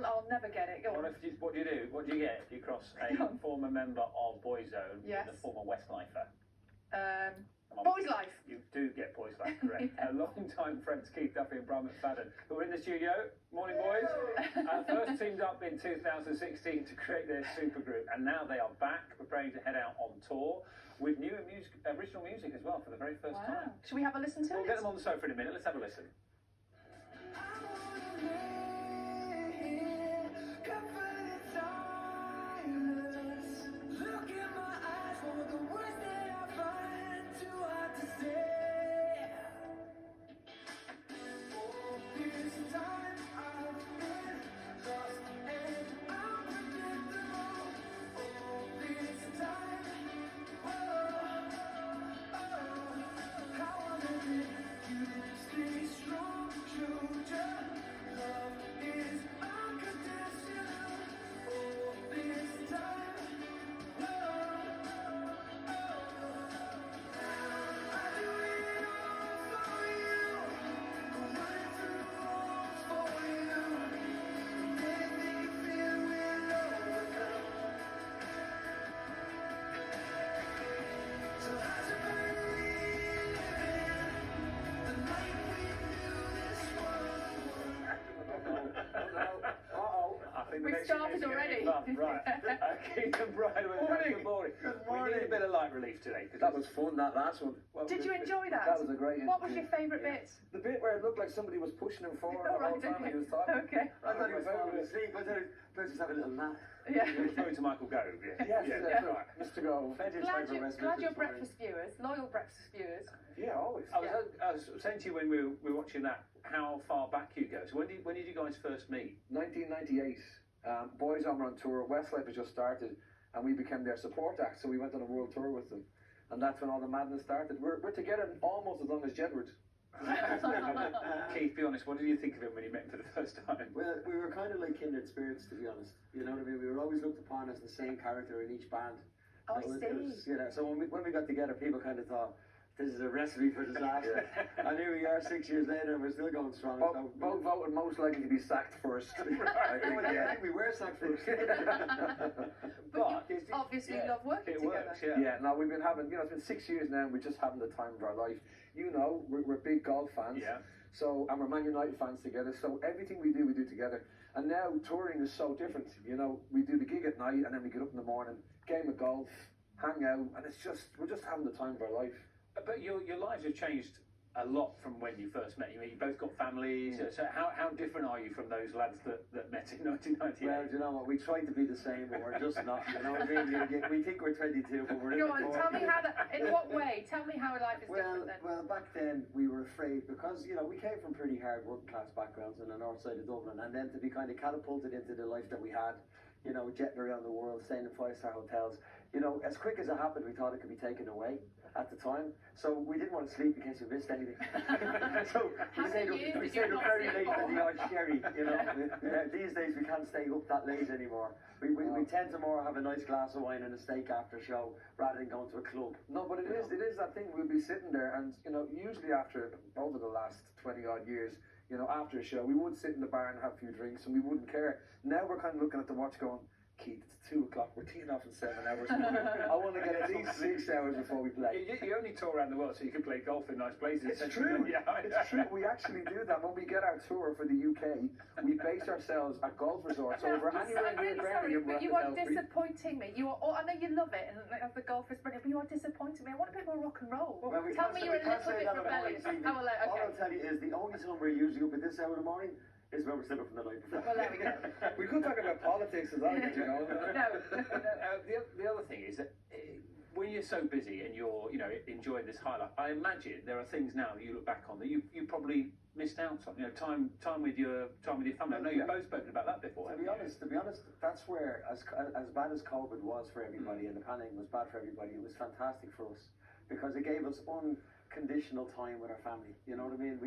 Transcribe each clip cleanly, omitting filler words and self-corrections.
I'll never get it. Go on. What do you do? What do you get if you cross a former member of Boyzone with a former Westlifer? Boyzlife. You do get Boyzlife, correct. A long-time friends, Keith Duffy and Brian McFadden, who are in the studio. Morning, boys. First teamed up in 2016 to create their supergroup, and now they are back, preparing to head out on tour with new original music as well for the very first time. Should we have a listen to it? We'll get them on the sofa in a minute. Let's have a listen. We've started already. Right. Keith and Brian, good morning. We need a bit of light relief today. That was fun, that last one. Did you enjoy that? That was a great What was your favourite bit? The bit where it looked like somebody was pushing him forward the whole time he was talking. Okay. I thought he was falling asleep. I thought let's just have a little nap. Yeah. You're referring to Michael Gove, Yes, right. Mr. Gove. Glad you're breakfast viewers, loyal breakfast viewers. Yeah, always. I was saying to you when we were watching that how far back you go. So when did you guys first meet? 1998. Boyzone were on tour. Westlife had just started, and we became their support act. So we went on a world tour with them, and that's when all the madness started. We're together almost as long as Jedward. Keith, be honest. What did you think of him when you met him for the first time? Well, we were kind of like kindred spirits, to be honest. You know what I mean? We were always looked upon as the same character in each band. Oh, I see. So when we got together, people kind of thought, this is a recipe for disaster. And here we are 6 years later and we're still going strong. Both voted most likely to be sacked first. I think we were sacked first. But you obviously love working together. No, we've been having, it's been 6 years now and we're just having the time of our life. We're big golf fans. Yeah. So, and we're Man United fans together. So everything we do together. And now touring is so different. We do the gig at night and then we get up in the morning, game of golf, hang out, and we're just having the time of our life. But your lives have changed a lot from when you first met. You both got families. So how different are you from those lads that met in 1998? Well, you know what? We try to be the same, but we're just not. You know what I mean? We think we're 22, but we're in Go on, tell me how in what way? Tell me how life is different then. Well, back then we were afraid because, we came from pretty hard working class backgrounds in the north side of Dublin, and then to be kind of catapulted into the life that we had, jetting around the world, staying in 5-star hotels. As quick as it happened, we thought it could be taken away at the time. So we didn't want to sleep in case we missed anything. So we stayed up very late for the odd sherry, These days we can't stay up that late anymore. We tend to more have a nice glass of wine and a steak after show rather than going to a club. No, but it is that thing. We'll be sitting there and, usually over the last 20 odd years, after a show, we would sit in the bar and have a few drinks and we wouldn't care. Now we're kind of looking at the watch going, Keith, it's 2 o'clock, we're teeing off in 7 hours. I want to get at least 6 hours before we play. You only tour around the world so you can play golf in nice places. It's true. It's true. We actually do that. When we get our tour for the UK, we base ourselves at golf resorts. So we're anywhere near Birmingham. But you are disappointing me. I know you love it, and the golf is brilliant, but you are disappointing me. I want a bit more rock and roll. Well, tell me you're a little bit rebellious. All I'll tell you is the only time we're usually up at this hour in the morning is when we're sleeping from the night before. Well, there we go. We could talk about politics as well, No. The other thing is that when you're so busy and you're enjoying this high life, I imagine there are things now that you look back on that you probably missed out on. Time with your family. I know you've both spoken about that before. To be honest, that's where as bad as COVID was for everybody and the panic was bad for everybody, it was fantastic for us because it gave us unconditional time with our family. You know what I mean?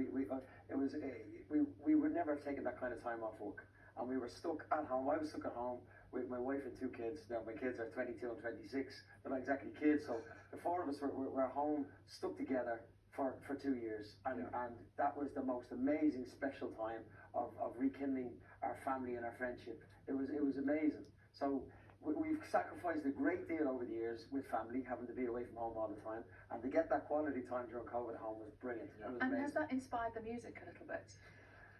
We would never have taken that kind of time off work, and we were stuck at home. I was stuck at home with my wife and 2 kids. Now my kids are 22 and 26. They're not exactly kids, so the 4 of us were home, stuck together for 2 years, and that was the most amazing, special time of rekindling our family and our friendship. It was amazing. So we've sacrificed a great deal over the years with family, having to be away from home all the time, and to get that quality time during COVID at home was brilliant. It was and amazing. has that inspired the music a little bit?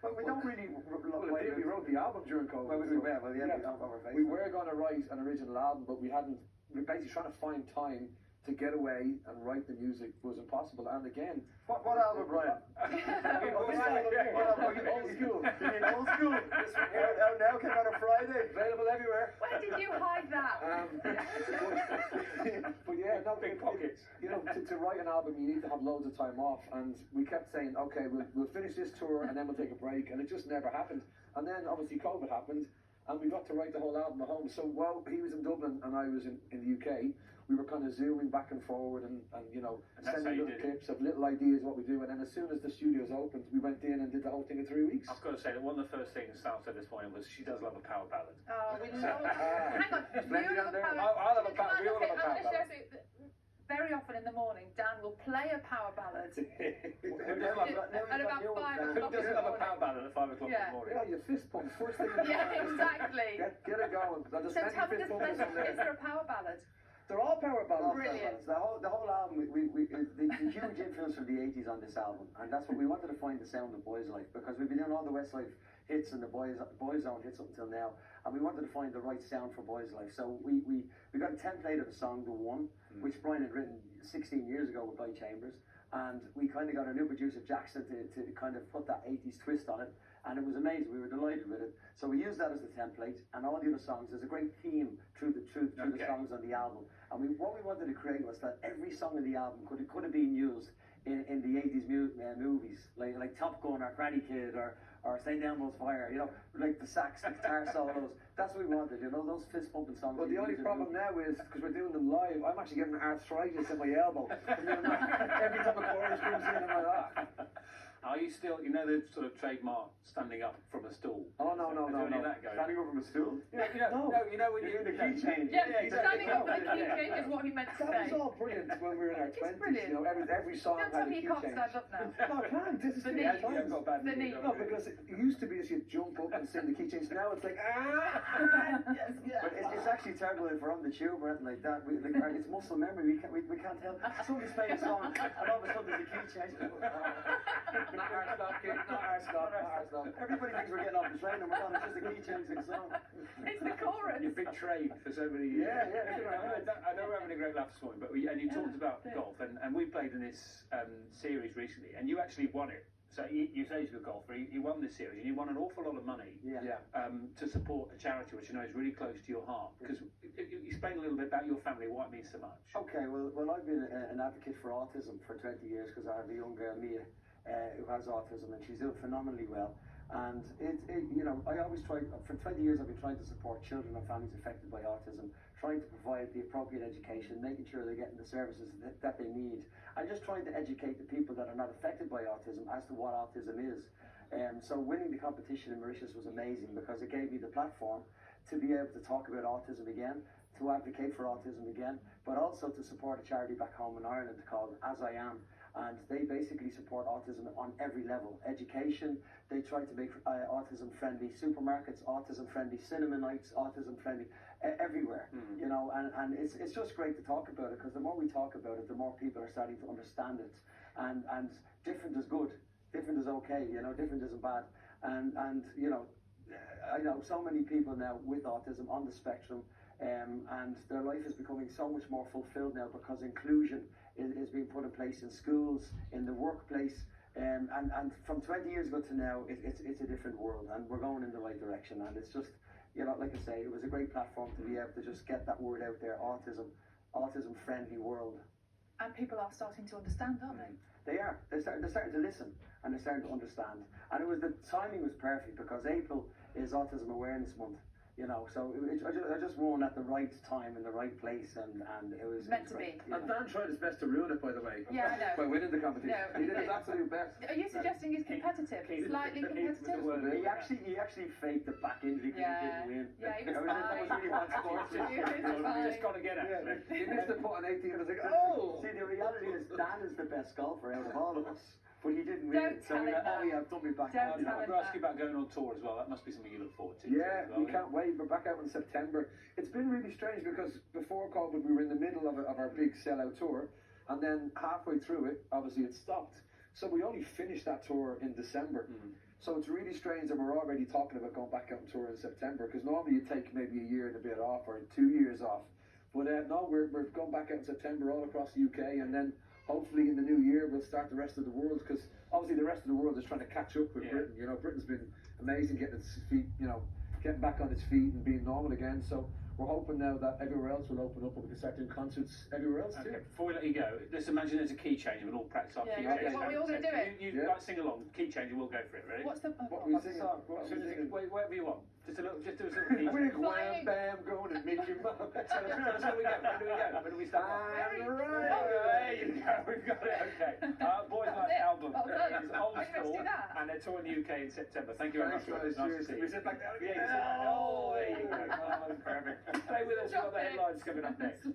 Well, we don't really. We wrote the album during COVID. Well, we were going to write an original album, but we hadn't. We were basically trying to find time to get away and write the music was impossible. And again, what album, Brian? Old school. You mean old school? This one here now came out on Friday. Available everywhere. Where did you hide that? But yeah, no, Big pockets. You know, to write an album, you need to have loads of time off, and we kept saying, okay, we'll finish this tour and then we'll take a break, and it just never happened. And then obviously COVID happened, and we got to write the whole album at home. So while he was in Dublin and I was in the UK, we were kind of zooming back and forward and you know, sending little clips of little ideas what we do, and then as soon as the studios opened, we went in and did the whole thing in 3 weeks. I've got to say that one of the first things Sal said this morning was she does love a power ballad. Oh, we love hang on, Plenty you on love a there. power I love a power. We all okay, love a power I'm gonna ballad. share something. Very often in the morning, Dan will play a power ballad at about 5 o'clock. Who doesn't love a power ballad at 5 o'clock in the morning? Yeah, your fist pump first thing. Yeah, exactly. Get it going. There's So plenty tell me, fist pumpers on is there. there a power ballad? They're all power ballads. Brilliant. The whole album, the huge influence from the 80s on this album, and that's what we wanted to find the sound of Boyzlife, because we've been doing all the Westlife hits and the Boyzone hits up until now, and we wanted to find the right sound for Boyzlife. So we got a template of the song, The One, which Brian had written 16 years ago with Guy Chambers, and we kind of got our new producer Jackson to kind of put that 80s twist on it, and it was amazing. We were delighted with it. So we used that as the template, and all the other songs, there's a great theme through the songs on the album. And what we wanted to create was that every song in the album could have been used in the 80s movies, like Top Gun or Karate Kid or St. Elmo's Fire, you know, like the sax, the guitar solos. That's what we wanted, you know, those fist pumping songs. Well, the only problem now is, because we're doing them live, I'm actually getting arthritis in my elbow. Every time a chorus comes in, I'm like, ah. Are you still, you know, the sort of trademark standing up from a stool? Oh, no. Is that going? Standing up from a stool? You know when you the key change. Yeah, standing up for the key change is what he meant to That say. was all brilliant when we were in our It's 20s. brilliant. You know, every song Don't had tell a me key you can't change. stand up now. No, I can't. This is The the knee. times. I've got bad The knee. No, because it used to be that you jump up and sing the key change. Now it's like, yes, yeah. But it's actually terrible if we're on the tube or anything like that. It's muscle memory. We can't help. Somebody's playing a song, and all of a sudden there's a key change. Everybody thinks we're getting off the train, and we're not. It's just a key change in the song. It's the chorus. You've been trained for so many years. I know we're having a great laugh this morning, but and you talked about golf, and we played in this series recently, and you actually won it. So you say he's a good golfer. He won this series, and you won an awful lot of money to support a charity which you know is really close to your heart. Because explain a little bit about your family, why it means so much. Okay, well I've been an advocate for autism for 20 years because I have a young girl, Mia, who has autism, and she's doing phenomenally well. And you know, I always try, for 20 years I've been trying to support children and families affected by autism, trying to provide the appropriate education, making sure they're getting the services that they need, and just trying to educate the people that are not affected by autism as to what autism is. So winning the competition in Mauritius was amazing because it gave me the platform to be able to talk about autism again, to advocate for autism again, but also to support a charity back home in Ireland called As I Am. And they basically support autism on every level. Education, they try to make autism-friendly supermarkets, autism-friendly cinema nights, autism-friendly everywhere. You know, and it's just great to talk about it because the more we talk about it, the more people are starting to understand it. And different is good, different is okay. You know, different isn't bad. And you know, I know so many people now with autism on the spectrum, and their life is becoming so much more fulfilled now because inclusion is being put in place in schools, in the workplace, and from 20 years ago to now, it's a different world, and we're going in the right direction. And it's just, you know, like I say, it was a great platform to be able to just get that word out there, autism-friendly world. And people are starting to understand, aren't they? They are. They're starting to listen, and they're starting to understand. And the timing was perfect because April is Autism Awareness Month. You know, so I just won at the right time in the right place, and it was meant to be. And Dan tried his best to ruin it, by the way. Yeah, I know. By winning the competition. No, he did his absolute best. Are you suggesting he's competitive? Slightly competitive? He actually faked the back injury because he didn't win. Yeah, he was That was really hard sports. You just got to get it. He missed the putt on 18 and was like, oh! See, the reality is Dan is the best golfer out of all of us. But he didn't Don't win, so tell we him went, oh that. yeah, I've done me back. Don't You know, tell I'm him going to ask that. you about going on tour as well. That must be something you look forward to. Yeah, as well, we can't wait. We're back out in September. It's been really strange because before COVID we were in the middle of our big sellout tour, and then halfway through it, obviously it stopped. So we only finished that tour in December. So it's really strange that we're already talking about going back out on tour in September, because normally you take maybe a year and a bit off or 2 years off. But no, we're going back out in September all across the UK, and then hopefully in the new year we'll start the rest of the world, because obviously the rest of the world is trying to catch up with Britain. You know, Britain's been amazing getting its feet, you know, getting back on its feet and being normal again. So we're hoping now that everywhere else will open up and we can start doing concerts everywhere else too. Okay, before we let you go, let's imagine there's a key change and we'll all practice our key Yeah, change. what, we all going to do it? You like sing along, key change, and we'll go for it, ready? What's the... What we sing? Whatever you want. Just a little key We're change. wham bam going to meet your mum. Tell us where we go. Where do we go? Where do we start? I'm There right. you go. We've got it. Okay. Boyzlife album Well done. is old Are you going to school, do that? and they're touring the UK in September. Thank you very much. Thanks, Nice to guys. see We you. sit back down Yeah, again. oh, there you go. Oh, perfect. Stay with us. We've got the headlines coming up next.